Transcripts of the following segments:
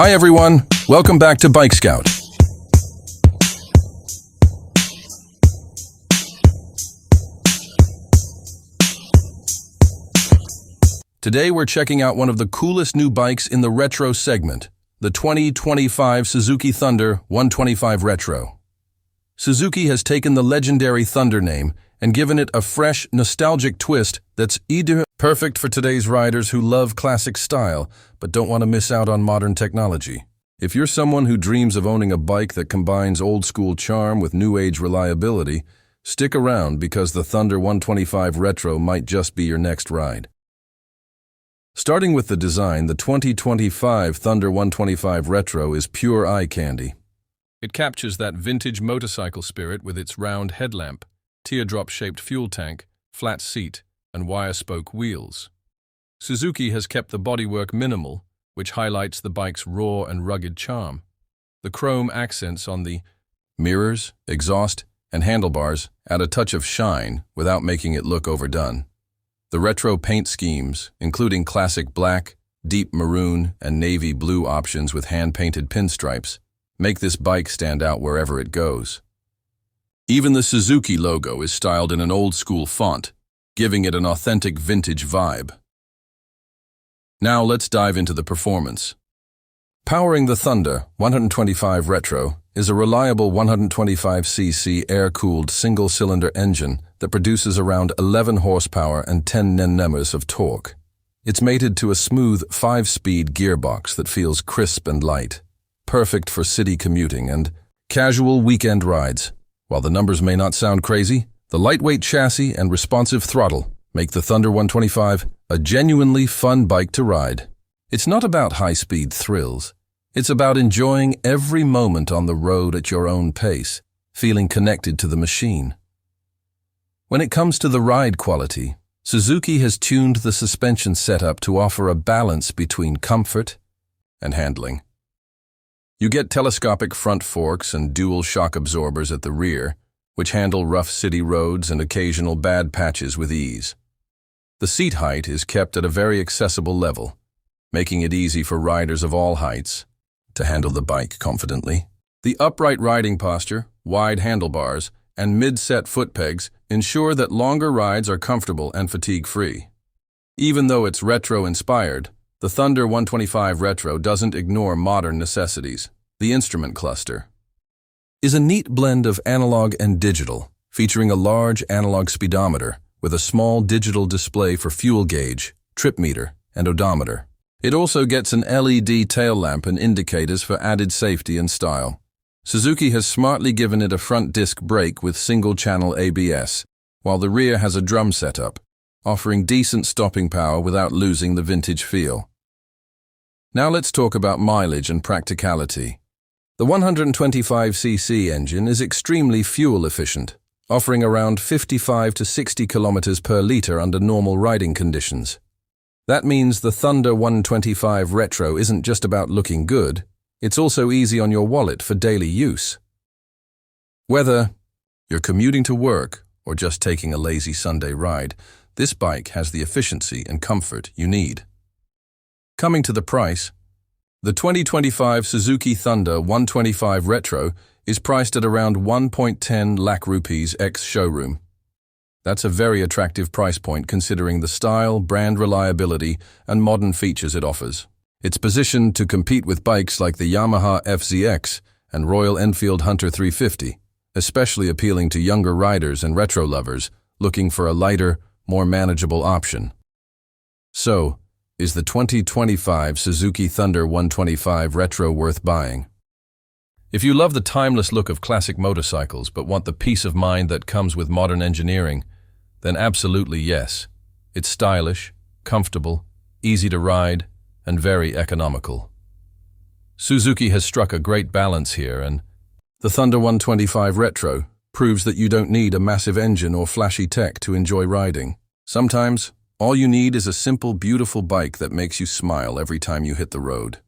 Hi everyone, welcome back to Bike Scout. Today we're checking out one of the coolest new bikes in the retro segment, the 2025 Suzuki Thunder 125 Retro. Suzuki has taken the legendary Thunder name and given it a fresh, nostalgic twist that's perfect for today's riders who love classic style but don't want to miss out on modern technology. If you're someone who dreams of owning a bike that combines old-school charm with new-age reliability, stick around because the Thunder 125 Retro might just be your next ride. Starting with the design, the 2025 Thunder 125 Retro is pure eye candy. It captures that vintage motorcycle spirit with its round headlamp, teardrop-shaped fuel tank, flat seat, and wire-spoke wheels. Suzuki has kept the bodywork minimal, which highlights the bike's raw and rugged charm. The chrome accents on the mirrors, exhaust, and handlebars add a touch of shine without making it look overdone. The retro paint schemes, including classic black, deep maroon, and navy blue options with hand-painted pinstripes, make this bike stand out wherever it goes. Even the Suzuki logo is styled in an old-school font, giving it an authentic vintage vibe. Now let's dive into the performance. Powering the Thunder 125 Retro is a reliable 125cc air-cooled single-cylinder engine that produces around 11 horsepower and 10 Nm of torque. It's mated to a smooth 5-speed gearbox that feels crisp and light, perfect for city commuting and casual weekend rides. While the numbers may not sound crazy, the lightweight chassis and responsive throttle make the Thunder 125 a genuinely fun bike to ride. It's not about high-speed thrills. It's about enjoying every moment on the road at your own pace, feeling connected to the machine. When it comes to the ride quality, Suzuki has tuned the suspension setup to offer a balance between comfort and handling. You get telescopic front forks and dual shock absorbers at the rear, which handle rough city roads and occasional bad patches with ease. The seat height is kept at a very accessible level, making it easy for riders of all heights to handle the bike confidently. The upright riding posture, wide handlebars, and mid-set foot pegs ensure that longer rides are comfortable and fatigue-free. Even though it's retro-inspired, the Thunder 125 Retro doesn't ignore modern necessities. The instrument cluster is a neat blend of analog and digital, featuring a large analog speedometer with a small digital display for fuel gauge, trip meter, and odometer. It also gets an LED tail lamp and indicators for added safety and style. Suzuki has smartly given it a front disc brake with single-channel ABS, while the rear has a drum setup, offering decent stopping power without losing the vintage feel. Now let's talk about mileage and practicality. The 125cc engine is extremely fuel efficient, offering around 55 to 60 kilometers per liter under normal riding conditions. That means the Thunder 125 Retro isn't just about looking good, it's also easy on your wallet for daily use. Whether you're commuting to work or just taking a lazy Sunday ride, this bike has the efficiency and comfort you need. Coming to the price, the 2025 Suzuki Thunder 125 Retro is priced at around 1.10 lakh rupees ex-showroom. That's a very attractive price point considering the style, brand reliability, and modern features it offers. It's positioned to compete with bikes like the Yamaha FZX and Royal Enfield Hunter 350, especially appealing to younger riders and retro lovers looking for a lighter, more manageable option. So, is the 2025 Suzuki Thunder 125 Retro worth buying? If you love the timeless look of classic motorcycles but want the peace of mind that comes with modern engineering, then absolutely yes. It's stylish, comfortable, easy to ride, and very economical. Suzuki has struck a great balance here, and the Thunder 125 Retro proves that you don't need a massive engine or flashy tech to enjoy riding. Sometimes, all you need is a simple, beautiful bike that makes you smile every time you hit the road.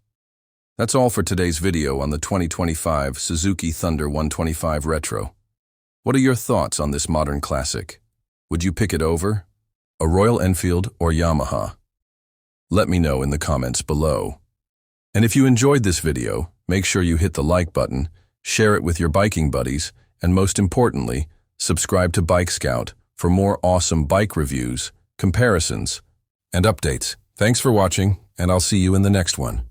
That's all for today's video on the 2025 Suzuki Thunder 125 Retro. What are your thoughts on this modern classic? Would you pick it over a Royal Enfield or Yamaha? Let me know in the comments below. And if you enjoyed this video, make sure you hit the like button, share it with your biking buddies, and most importantly, subscribe to Bike Scout for more awesome bike reviews, comparisons, and updates. Thanks for watching, and I'll see you in the next one.